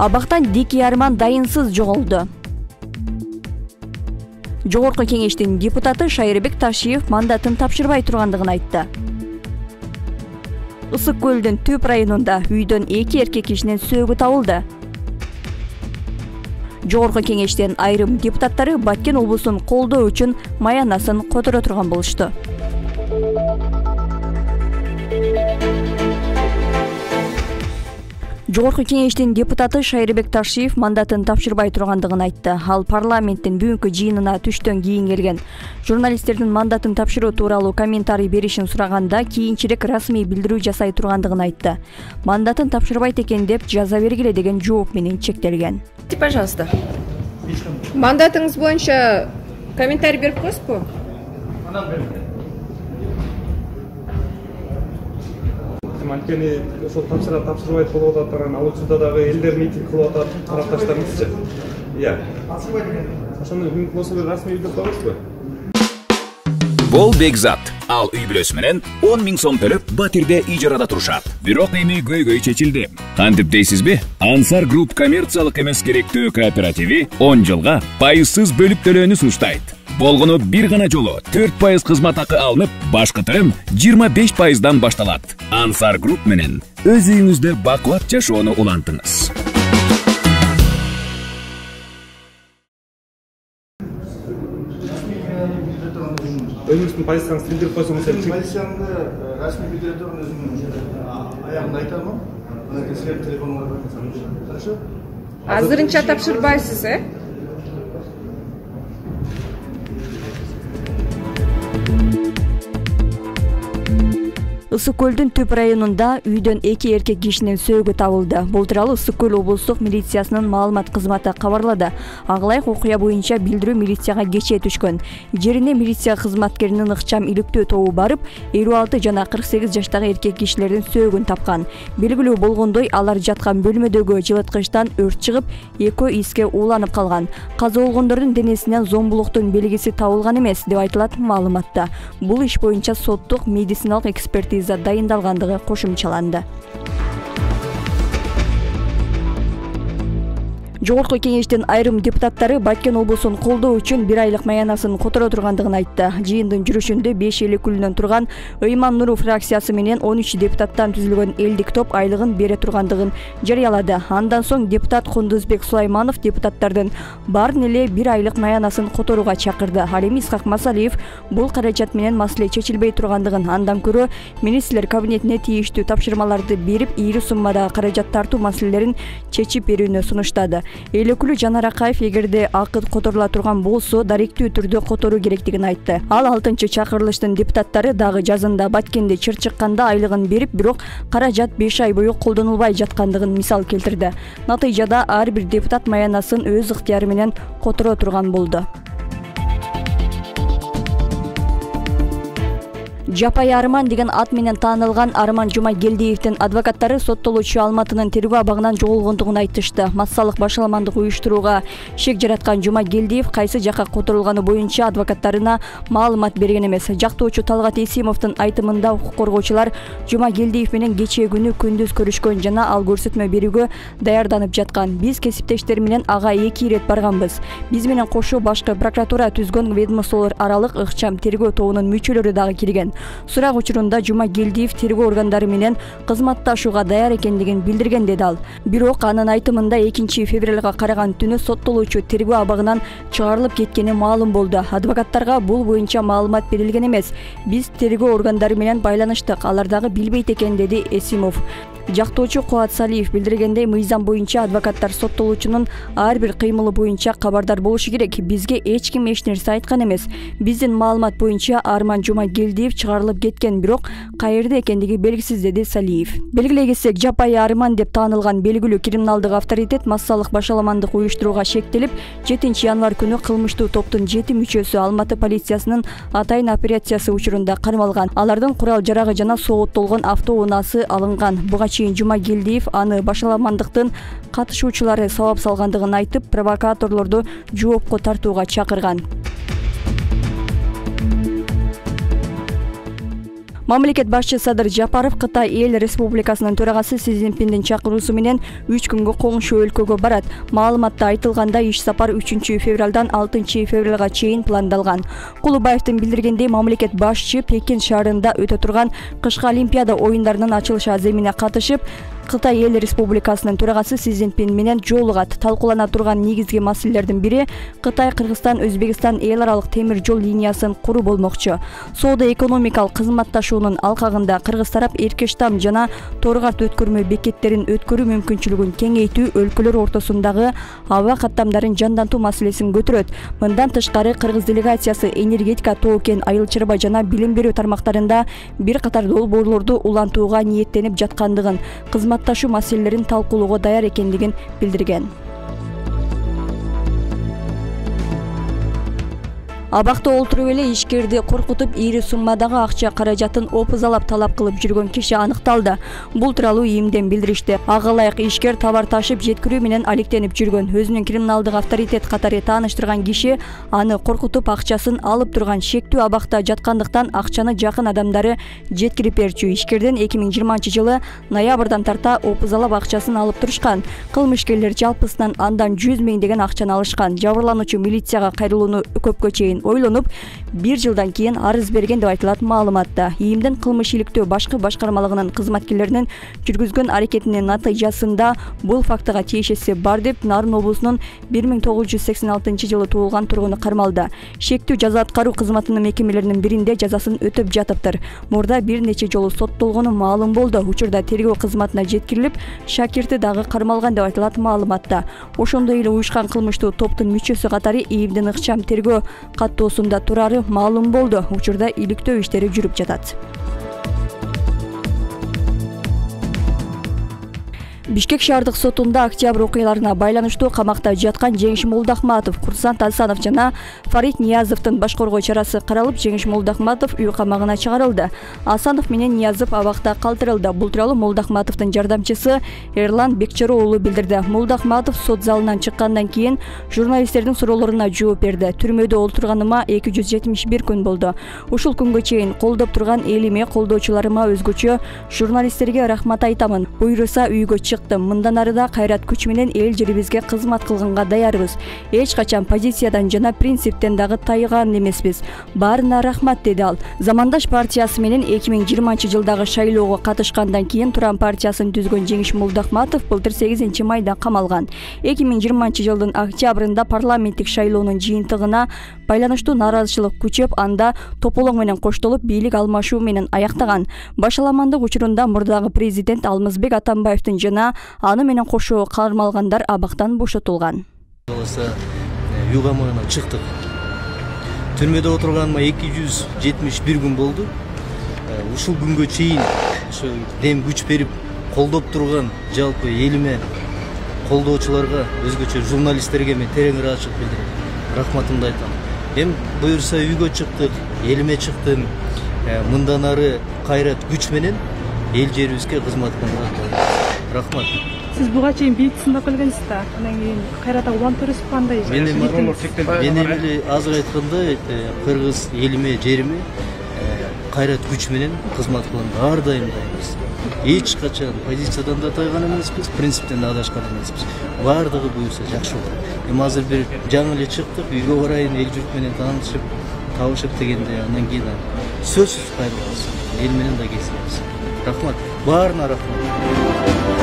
Абактан Дики Арман дайынсыз жоголду. Жогорку кеңештин депутаты Шайырбек Ташиев мандатын тапшырбай тургандыгын айтты. Ысык көлдүн Түп районунда үйдөн 2 эркек кишинин сөөгү табылды. Жогорку кеңештин айрым депутаттары Баткен облусун колдоо үчүн маянасын которо турган болушту. Жогорку кеңештин депутаты Шайырбек Ташиев мандатын тапшырбай тургандыгын айтты. Ал парламенттин бүгүнкү жыйынына түштөн кийин келген. Журналисттердин мандатын тапшыруу тууралуу комментарий беришин сураганда кийинчерээк расмий билдирүү жасай тургандыгын айтты. Мандатын тапшырбайт экен деп жаза бергиле деген жооп менен чектелген. Пожалуйста. Мандатыңыз боюнча комментарий берип коесузбу? Анткени ошол тапшырбайт болуп атат, ал учурда дагы элдер митинг кылып атат, тарапташтарыбызчы. Ошону мүмкүн болсо расмий билдирип коебузбу? Бул Бекзат. Ал үй бүлөсү менен 10 000 сом төлөп батирде ижарада турушат. Бирок эми көйгөй чечилди. Кантип дейсизби? Ансар Групп коммерциялык эмес керектөө кооперативи 10 жылга пайызсыз бөлүп төлөөнү сунуштайт. Болгону бир гана жолу 4% кызмат акы алынып, башкы төрөм 25%дан башталат. Ансар Групп менен өз үйүңүздө бакубат жашоону улантыңыз. Өзүңүздүн позицияңызды билдирип койсоңуз эле. Позицияңды расмий билдире турган өзүмдүн аягында айтамын. Мына силер телефонуңар бар. Хорошо? Азырынча тапшырбайсыз, Ысык көлдүн Түп районунда үйдөн 2 эркек кишинин сөөгү табылды. Бул тууралуу Ысык көл облустук милициясынын маалымат кызматы кабарлады. Ага окуя боюнча билдирүү милицияга кечээ түшкөн. Жерине милиция кызматкеринин ыкчам иликтөө тобу барып, 56 жана 48 жаштагы эркек кишилердин сөөгүн тапкан. Белгилүү болгондой, алар жаткан бөлмөдөгү жылыткычтан өрт чыгып, экөө иске ууланып калган. Каза болгондордун денесинен зомбулуктун белгиси табылган эмес деп айтылат маалыматта. Бул иш боюнча соттук медициналык экспертиза дайындалгандыгы кошумчаланды. Жогорку кеңештин айрым депутаттары Баткен облусун колдоо үчүн 1 айлык маянасын которо тургандыгын айтты. Жыйындын жүрүшүндө 5 эл өкүлүнөн турган Ыйман Нуру фракциясы менен 13 депутаттан түзүлгөн элдик топ айлыгын бере тургандыгын жарыялады. Андан соң депутат Кундузбек Сулайманов депутаттардын баарын эле 1 айлык маянасын которууга чакырды. Ал эми Исхак Масалиев бул каражат менен маселе чечилбей тургандыгын, андан көрө министрлер кабинетине тийиштүү тапшырмаларды берип, ийри суммадагы каражат тартуу маселелерин чечип берүүнү сунуштады. Эл өкүлү Жанар Акаев эгерде акыт которула турган болсо, даректүү түрдө которуу керектигин айтты. Ал 6-чы чакырылыштын депутаттары дагы жазында Баткенде чыр чыкканда айлыгын берип, бирок каражат 5 ай бою колдонулбай жаткандыгын мисал келтирди. Натыйжада ар бир депутат маянасын өз ыктыяры менен которо турган болду. Жапай Арман деген ат менен таанылган Арман Жумагелдиевдин адвокаттары соттолуучу Алматынын тергөө абагынан жоголгондугун айтышты. Массалык башаламандык уюштурууга шек жараткан Жумагелдиев кайсы жакка которулганы боюнча адвокаттарына маалымат берген эмес. Жактоочу Талгат Эсимовдун айтымында укук коргоочулар Жумагелдиев менен кечээ күнү күндүз көрүшкөн жана ал көрсөтмө берүүгө даярданып жаткан. Биз кесиптештер менен ага 2 ирет барганбыз. Биз менен кошо башкы прокуратура түзгөн ведомстволор аралык ыкчам тергөө тобунун мүчөлөрү дагы кирген. Сурак учурунда Жумагелдиев тергөө органдары менен кызматташууга даяр экендигин билдирген деди ал. Бирок анын айтымында 2 февралга караган түнү соттолуучу тергөө абагынан чыгарылып кеткени маалым болду. Адвокаттарга бул боюнча маалымат берилген эмес. Биз тергөө органдары менен байланыштык, алар дагы билбейт экен, деди Эсимов. Жактоочу Куат Салиев билдиргендей, мыйзам боюнча адвокаттар соттолуучунун ар бир кыймылы боюнча кабардар болушу керек. Бизге эч ким эч нерсе айткан эмес. Биздин маалымат боюнча Арман Жумагелдиев чыгарылып кеткен, бирок каерде экендиги белгисиз, деди Салиев. Белгилей кетсек, Жапай Арман деп таанылган белгилүү криминалдык авторитет массалык башаламандык уюштурууга шектелип, 7 январь күнү кылмыштуу топтун 7 мүчөсү Алматы полициясынын атайын операциясы учурунда кармалган. Алардын курал жарагы жана сооттолгон автоунаасы алынган. Буга чейин Жумагелдиев аны башаламандыктын катышуучулары сабап салгандыгын айтып, провокаторлорду жоопко тартууга чакырган. Мамлекет башчы Садыр Жапаров Кытай Эл Республикасынын төрагасы Си Цзиньпиндин чакыруусу менен 3 күнгө коңшу өлкөгө барат. Маалыматта айтылгандай иш сапар 3 февралдан 6 февралга чейин пландалган. Кулубаевдин билдиргендей, мамлекет башчы Пекин шаарында өтө турган кышкы Олимпиада оюндарынын ачылыш аземине катышып, Кытай Эл Республикасынын төрагасы Си Цзиньпин менен жолугат. Талкуулана турган негизги маселелердин бири Кытай, Кыргызстан, Өзбекстан эл аралык темир жол линиясын куруу болмокчу. Соода-экономикалык кызматташуунун алкагында кыргыз тарап Эркештам жана Торгат өткөрмө бекеттерин өткөрүү мүмкүнчүлүгүн кеңейтүү, өлкөлөр ортосундагы аба каттамдарын жандантуу маселесин көтөрөт. Мындан тышкары кыргыз делегациясы энергетика, тоо-кен, айыл чарба жана билим берүү тармактарында бир катар долбоорлорду улантууга ниеттенип жаткандыгын, кызматташуу маселелерин талкуулоого даяр экендигин билдирген. Абакта олтуруп эле ишкерди коркутуп, ири суммадагы акча каражатын опузалап талап кылып жүргөн киши аныкталды. Бул тууралуу ИИМден билдиришти. Ага ылайык ишкер товар ташып жеткирүү менен алектенип жүргөн. Өзүнүн криминалдык авторитет катары тааныштырган киши аны коркутуп акчасын алып турган, шектүү абакта жаткандыктан акчаны жакын адамдары жеткирип берчү. Ишкерден 2020-жылы ноябрдан тарта опузалап акчасын алып турушкан. Кылмышкерлер жалпысынан андан 100 миңдеген акчаны алышкан. Жабырлануучу милицияга кайрылууну көпкө чейин ойлонуп, 1 жылдан кийин арыз берген деп айтылат маалыматта. ИИМдин кылмыш иликтөө башкы башкармалыгынын кызматкерлеринин жүргүзгөн аракетинин натыйжасында бул фактыга тиешеси бар деп Нарын облусунун 1986-жылы туулган тургуну кармалды. Шектүү жаза аткаруу кызматынын мекемелеринин биринде жазасын өтөп жатыптыр. Мурда бир нече жолу соттолгону маалым болду. Учурда тергөө кызматына жеткирилип, шакирти дагы кармалган деп айтылат маалыматта. Ошондой эле уюшкан кылмыштуу топтун мүчөсү катары ИИМдин ыкчам тергөө каттоосунда турары маалым болду. Учурда иликтөө иштери жүрүп жатат. Бишкек шаардык сотунда октябрь окуяларына байланыштуу камакта жаткан Жеңиш Молдахматов, Курсант Асанов жана Фарид Ниязовдун баш коргоо чарасы каралып, Жеңиш Молдахматов үй камагына чыгарылды. Асанов менен Ниязов абакта калтырылды. Бул тууралуу Молдахматовдун жардамчысы Эрлан Бекчаро уулу билдирди. Молдахматов сот залынан чыккандан кийин журналисттердин суроолоруна жооп берди. Түрмөдө олтурганыма 271 күн болду. Ушул күнгө чейин колдоп турган элиме, колдоочуларыма, өзгөчө журналисттерге рахмат айтамын. Буйруса үйгө чыктым. Мындан ары да кайрат күч менен эл жерибизге кызмат кылганга даярбыз. Эч качан позициядан жана принциптен дагы тайган эмеспиз. Баарына рахмат, деди ал. Замандаш партиясы менен 2020-жылдагы шайлоого катышкандан кийин Туран партиясын түзгөн Жеңиш Молдахматов былтыр 8-майда камалган. 2020-жылдын октябрында парламенттик шайлоонун жыйынтыгына байланыштуу нааразычылык күчөп, анда тополоң менен коштолуп бийлик алмашуу менен аяктаган. Башаламандык учурунда мурдагы президент Алмазбек Атамбаевдин жана аны менен кошо кармалгандар абактан бошотулган. Үй камагынан чыктык. Түрмөдө отурганыма 271 күн болду. Ушул күнгө чейин ошо дем күч берип колдоп турган жалпы элиме, колдоочуларга, өзгөчө журналисттерге мен терең ыраазычылык билдирем. Рахматымды айтам. Эми буюрса үйгө чыктык, элиме чыктым. Мындан ары кайрат күч менен эл жерибизге кызмат кылган. Рахмат. Сиз буга чейин бийик сындап келгенсиз да. Анан кийин кайрата улантырып кандай? Мен эми азыр айткандай кыргыз элиме, жериме кайрат күч менен кызмат кылганга ар дайым дайынбыз. Эч качан позициядан да тайган эмеспиз, принциптен да адашкан эмеспиз. Бардыгы буюрса жакшы болот. Эми азыр бир жаңы эле чыктык, үйгө барайын, эл журт менен таанышып, табышып дегенде андан кийин сөзсүз кайрылабыз. Эл менен да кездешебиз. Рахмат. Баарына рахмат.